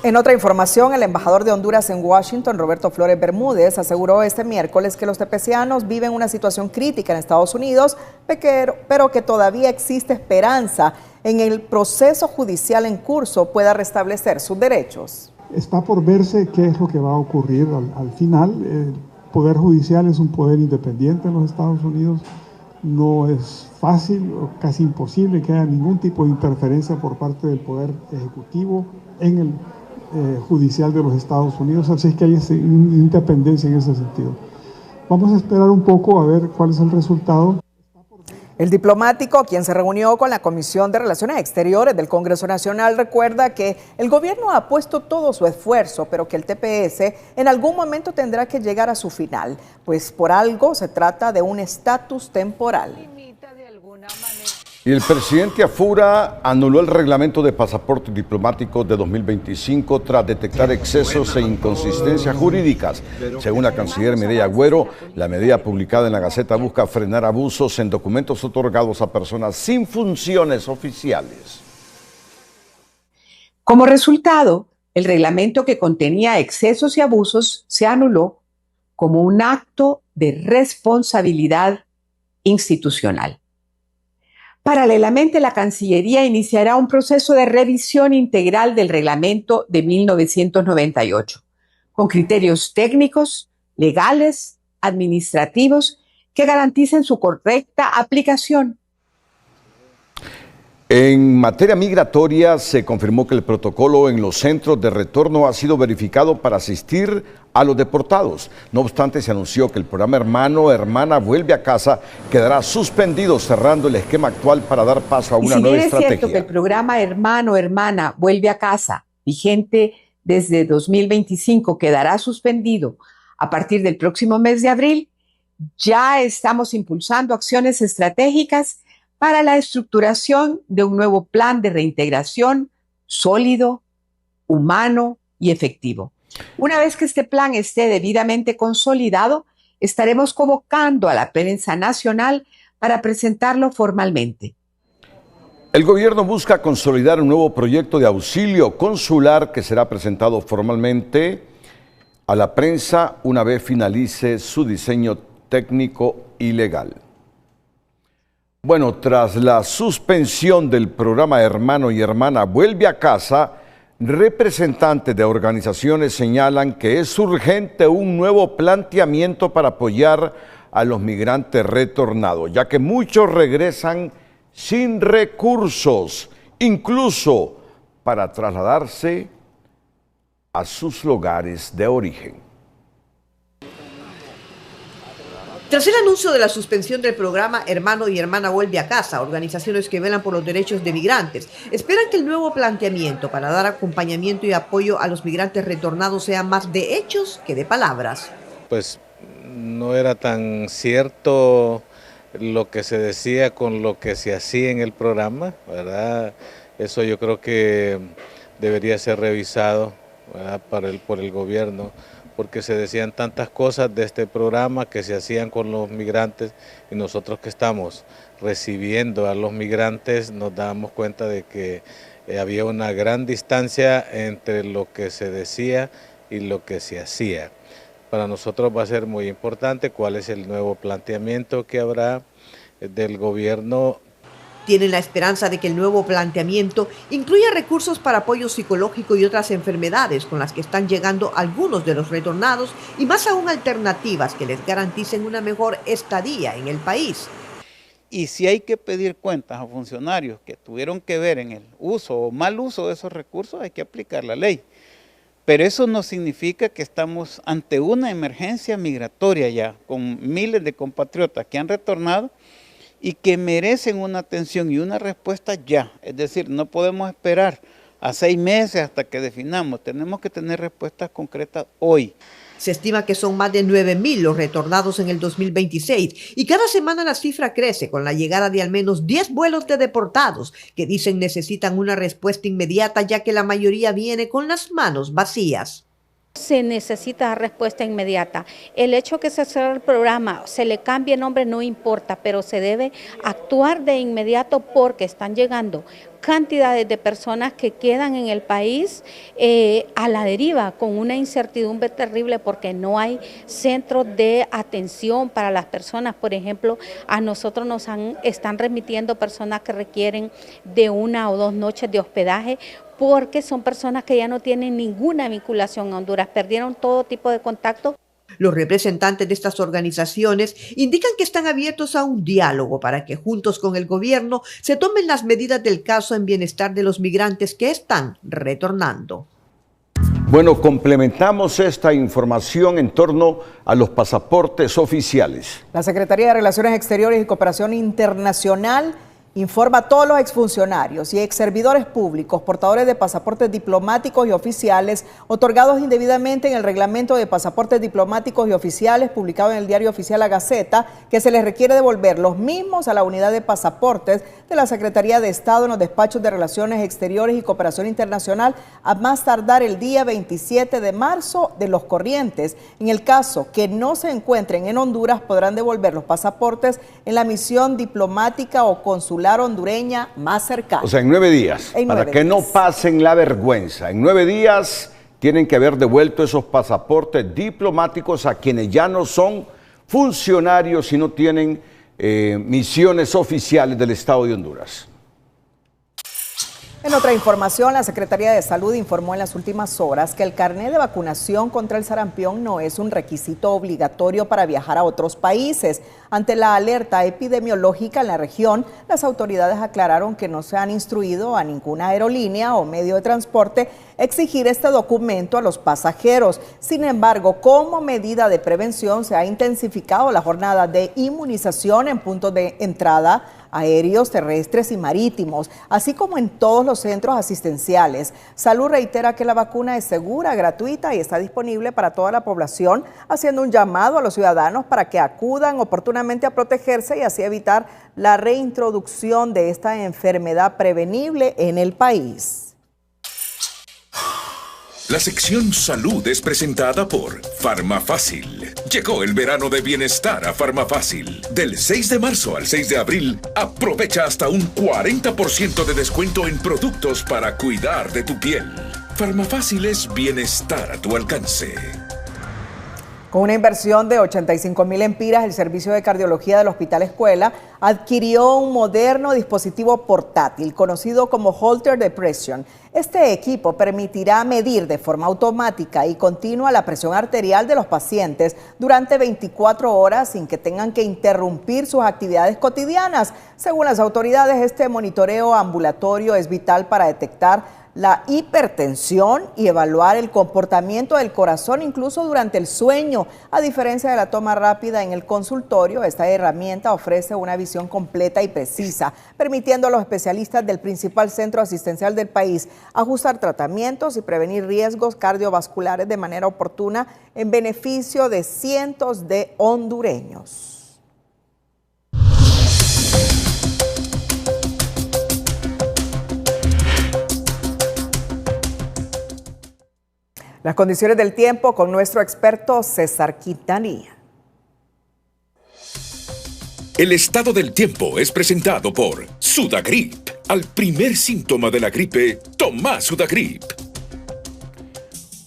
En otra información, el embajador de Honduras en Washington, Roberto Flores Bermúdez, aseguró este miércoles que los tepecianos viven una situación crítica en Estados Unidos, pero que todavía existe esperanza en el proceso judicial en curso pueda restablecer sus derechos. Está por verse qué es lo que va a ocurrir al final. El Poder Judicial es un poder independiente en los Estados Unidos. No es fácil o casi imposible que haya ningún tipo de interferencia por parte del Poder Ejecutivo en el Judicial de los Estados Unidos, así es que hay independencia en ese sentido. Vamos a esperar un poco a ver cuál es el resultado. El diplomático, quien se reunió con la Comisión de Relaciones Exteriores del Congreso Nacional, recuerda que el gobierno ha puesto todo su esfuerzo, pero que el TPS en algún momento tendrá que llegar a su final, pues por algo se trata de un estatus temporal. Y el presidente Afura anuló el reglamento de pasaportes diplomáticos de 2025 tras detectar excesos e inconsistencias jurídicas. Según la canciller Mireya Agüero, la medida publicada en la Gaceta busca frenar abusos en documentos otorgados a personas sin funciones oficiales. Como resultado, el reglamento que contenía excesos y abusos se anuló como un acto de responsabilidad institucional. Paralelamente, la Cancillería iniciará un proceso de revisión integral del reglamento de 1998, con criterios técnicos, legales, administrativos, que garanticen su correcta aplicación. En materia migratoria, se confirmó que el protocolo en los centros de retorno ha sido verificado para asistir a los deportados. No obstante, se anunció que el programa Hermano Hermana Vuelve a Casa quedará suspendido, cerrando el esquema actual para dar paso a una nueva estrategia. Es cierto que el programa Hermano Hermana Vuelve a Casa, vigente desde 2025, quedará suspendido a partir del próximo mes de abril. Ya estamos impulsando acciones estratégicas para la estructuración de un nuevo plan de reintegración sólido, humano y efectivo. Una vez que este plan esté debidamente consolidado, estaremos convocando a la prensa nacional para presentarlo formalmente. El gobierno busca consolidar un nuevo proyecto de auxilio consular que será presentado formalmente a la prensa una vez finalice su diseño técnico y legal. Bueno, tras la suspensión del programa Hermano y Hermana Vuelve a Casa, representantes de organizaciones señalan que es urgente un nuevo planteamiento para apoyar a los migrantes retornados, ya que muchos regresan sin recursos, incluso para trasladarse a sus lugares de origen. Tras el anuncio de la suspensión del programa Hermano y Hermana Vuelve a Casa, organizaciones que velan por los derechos de migrantes esperan que el nuevo planteamiento para dar acompañamiento y apoyo a los migrantes retornados sea más de hechos que de palabras. Pues no era tan cierto lo que se decía con lo que se hacía en el programa, ¿verdad? Eso yo creo que debería ser revisado, ¿verdad? por el gobierno, porque se decían tantas cosas de este programa que se hacían con los migrantes y nosotros que estamos recibiendo a los migrantes nos dábamos cuenta de que había una gran distancia entre lo que se decía y lo que se hacía. Para nosotros va a ser muy importante cuál es el nuevo planteamiento que habrá del gobierno. Tienen la esperanza de que el nuevo planteamiento incluya recursos para apoyo psicológico y otras enfermedades con las que están llegando algunos de los retornados y más aún alternativas que les garanticen una mejor estadía en el país. Y si hay que pedir cuentas a funcionarios que tuvieron que ver en el uso o mal uso de esos recursos, hay que aplicar la ley. Pero eso no significa que estamos ante una emergencia migratoria ya, con miles de compatriotas que han retornado y que merecen una atención y una respuesta ya. Es decir, no podemos esperar a 6 meses hasta que definamos, tenemos que tener respuestas concretas hoy. Se estima que son más de 9.000 los retornados en el 2026 y cada semana la cifra crece con la llegada de al menos 10 vuelos de deportados que dicen necesitan una respuesta inmediata ya que la mayoría viene con las manos vacías. Se necesita respuesta inmediata. El hecho que se cierre el programa, se le cambie nombre, no importa, pero se debe actuar de inmediato porque están llegando cantidades de personas que quedan en el país a la deriva con una incertidumbre terrible porque no hay centros de atención para las personas. Por ejemplo, a nosotros están remitiendo personas que requieren de 1 o 2 noches de hospedaje porque son personas que ya no tienen ninguna vinculación a Honduras, perdieron todo tipo de contacto. Los representantes de estas organizaciones indican que están abiertos a un diálogo para que juntos con el gobierno se tomen las medidas del caso en bienestar de los migrantes que están retornando. Bueno, complementamos esta información en torno a los pasaportes oficiales. La Secretaría de Relaciones Exteriores y Cooperación Internacional informa a todos los exfuncionarios y exservidores públicos, portadores de pasaportes diplomáticos y oficiales, otorgados indebidamente en el reglamento de pasaportes diplomáticos y oficiales publicado en el Diario Oficial La Gaceta, que se les requiere devolver los mismos a la unidad de pasaportes de la Secretaría de Estado en los despachos de Relaciones Exteriores y Cooperación Internacional a más tardar el día 27 de marzo de los corrientes. En el caso que no se encuentren en Honduras, podrán devolver los pasaportes en la misión diplomática o consular hondureña más cercana. O sea, en 9 días, para que no pasen la vergüenza. En 9 días tienen que haber devuelto esos pasaportes diplomáticos a quienes ya no son funcionarios y no tienen misiones oficiales del Estado de Honduras. En otra información, la Secretaría de Salud informó en las últimas horas que el carnet de vacunación contra el sarampión no es un requisito obligatorio para viajar a otros países. Ante la alerta epidemiológica en la región, las autoridades aclararon que no se han instruido a ninguna aerolínea o medio de transporte exigir este documento a los pasajeros. Sin embargo, como medida de prevención, se ha intensificado la jornada de inmunización en puntos de entrada aéreos, terrestres y marítimos, así como en todos los centros asistenciales. Salud reitera que la vacuna es segura, gratuita y está disponible para toda la población, haciendo un llamado a los ciudadanos para que acudan oportunamente a protegerse y así evitar la reintroducción de esta enfermedad prevenible en el país. La sección Salud es presentada por Farmafácil. Llegó el verano de bienestar a Farmafácil. Del 6 de marzo al 6 de abril, aprovecha hasta un 40% de descuento en productos para cuidar de tu piel. Farmafácil es bienestar a tu alcance. Con una inversión de 85,000 empiras, el Servicio de Cardiología del Hospital Escuela adquirió un moderno dispositivo portátil conocido como Holter Depression. Este equipo permitirá medir de forma automática y continua la presión arterial de los pacientes durante 24 horas sin que tengan que interrumpir sus actividades cotidianas. Según las autoridades, este monitoreo ambulatorio es vital para detectar la hipertensión y evaluar el comportamiento del corazón incluso durante el sueño. A diferencia de la toma rápida en el consultorio, esta herramienta ofrece una visión completa y precisa, permitiendo a los especialistas del principal centro asistencial del país ajustar tratamientos y prevenir riesgos cardiovasculares de manera oportuna en beneficio de cientos de hondureños. Las condiciones del tiempo con nuestro experto César Quintanilla. El estado del tiempo es presentado por Sudagrip. Al primer síntoma de la gripe, toma Sudagrip.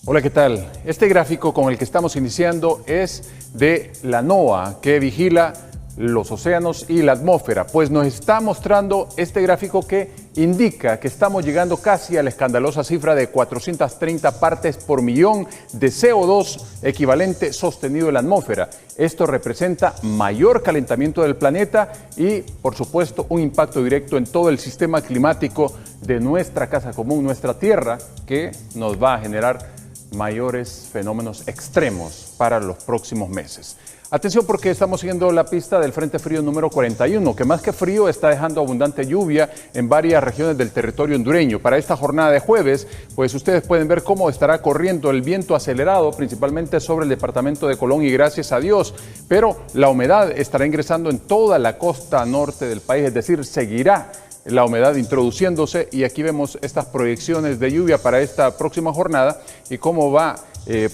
Hola, ¿qué tal? Este gráfico con el que estamos iniciando es de la NOAA, que vigila los océanos y la atmósfera, pues nos está mostrando este gráfico que indica que estamos llegando casi a la escandalosa cifra de 430 partes por millón de CO2 equivalente sostenido en la atmósfera. Esto representa mayor calentamiento del planeta y, por supuesto, un impacto directo en todo el sistema climático de nuestra casa común, nuestra Tierra, que nos va a generar mayores fenómenos extremos para los próximos meses. Atención, porque estamos siguiendo la pista del Frente Frío número 41, que más que frío está dejando abundante lluvia en varias regiones del territorio hondureño. Para esta jornada de jueves, pues ustedes pueden ver cómo estará corriendo el viento acelerado, principalmente sobre el departamento de Colón, y gracias a Dios, pero la humedad estará ingresando en toda la costa norte del país, es decir, seguirá la humedad introduciéndose, y aquí vemos estas proyecciones de lluvia para esta próxima jornada y cómo va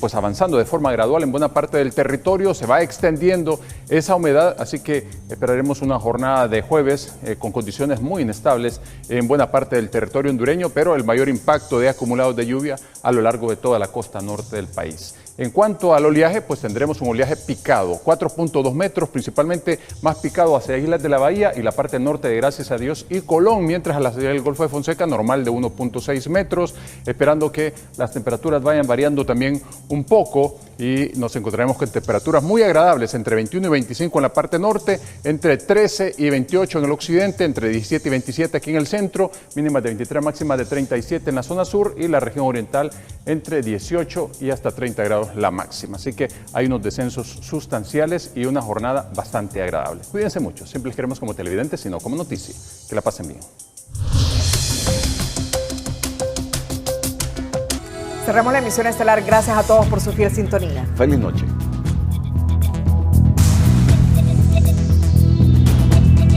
pues avanzando de forma gradual en buena parte del territorio, se va extendiendo esa humedad, así que esperaremos una jornada de jueves con condiciones muy inestables en buena parte del territorio hondureño, pero el mayor impacto de acumulados de lluvia a lo largo de toda la costa norte del país. En cuanto al oleaje, pues tendremos un oleaje picado, 4.2 metros, principalmente más picado hacia Islas de la Bahía y la parte norte de Gracias a Dios y Colón, mientras a la salida del Golfo de Fonseca normal de 1.6 metros, esperando que las temperaturas vayan variando también un poco y nos encontraremos con temperaturas muy agradables, entre 21 y 25 en la parte norte, entre 13 y 28 en el occidente, entre 17 y 27 aquí en el centro, mínimas de 23, máximas de 37 en la zona sur, y la región oriental entre 18 y hasta 30 grados la máxima. Así que hay unos descensos sustanciales y una jornada bastante agradable. Cuídense mucho, siempre les queremos como televidentes, sino como noticia. Que la pasen bien. Cerramos la emisión estelar. Gracias a todos por su fiel sintonía. Feliz noche.